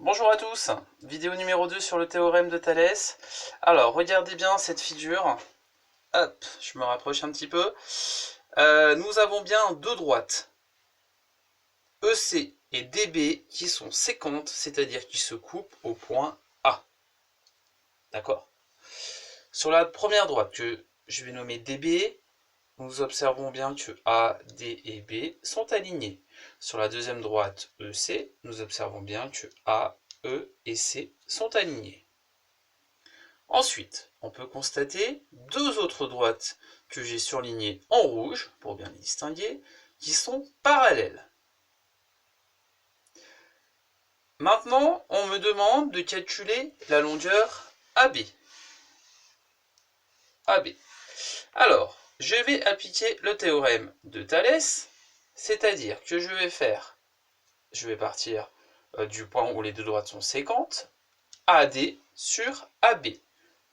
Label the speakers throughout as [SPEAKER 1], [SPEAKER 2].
[SPEAKER 1] Bonjour à tous, vidéo numéro 2 sur le théorème de Thalès. Alors, regardez bien cette figure. Hop, je me rapproche un petit peu. Nous avons bien deux droites, EC et DB, qui sont séquentes, c'est-à-dire qui se coupent au point A. D'accord? Sur la première droite, que je vais nommer DB, nous observons bien que A, D et B sont alignés. Sur la deuxième droite, EC, nous observons bien que A, E et C sont alignés. Ensuite, on peut constater deux autres droites que j'ai surlignées en rouge, pour bien les distinguer, qui sont parallèles. Maintenant, on me demande de calculer la longueur AB. AB. Alors, je vais appliquer le théorème de Thalès, c'est-à-dire que je vais partir du point où les deux droites sont séquentes, AD sur AB.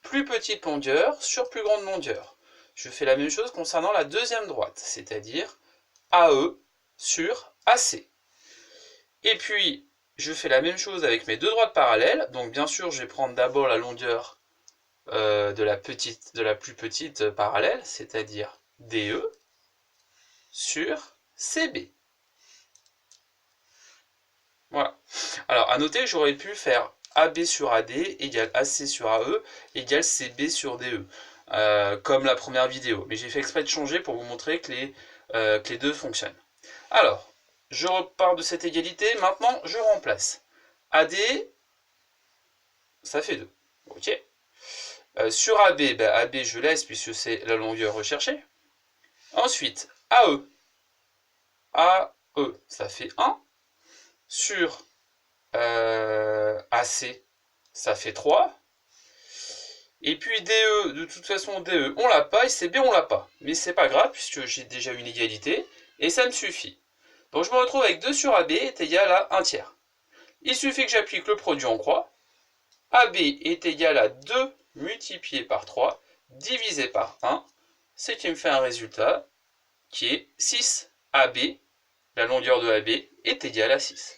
[SPEAKER 1] Plus petite longueur sur plus grande longueur. Je fais la même chose concernant la deuxième droite, c'est-à-dire AE sur AC. Et puis, je fais la même chose avec mes deux droites parallèles. Donc, bien sûr, je vais prendre d'abord la longueur de la plus petite parallèle, c'est-à-dire DE sur CB. Voilà. Alors, à noter, j'aurais pu faire AB sur AD égale AC sur AE égale CB sur DE, comme la première vidéo. Mais j'ai fait exprès de changer pour vous montrer que les deux fonctionnent. Alors, je repars de cette égalité. Maintenant, je remplace. AD, ça fait 2. Ok. Sur AB, AB, je laisse puisque c'est la longueur recherchée. Ensuite, AE. AE, ça fait 1. Sur AC, ça fait 3. Et puis DE, de toute façon, DE, on l'a pas, et CB, on l'a pas. Mais c'est pas grave, puisque j'ai déjà une égalité, et ça me suffit. Donc je me retrouve avec 2 sur AB est égal à 1 tiers. Il suffit que j'applique le produit en croix. AB est égal à 2 multiplié par 3, divisé par 1, ce qui me fait un résultat qui est 6. AB, la longueur de AB, est égale à 6.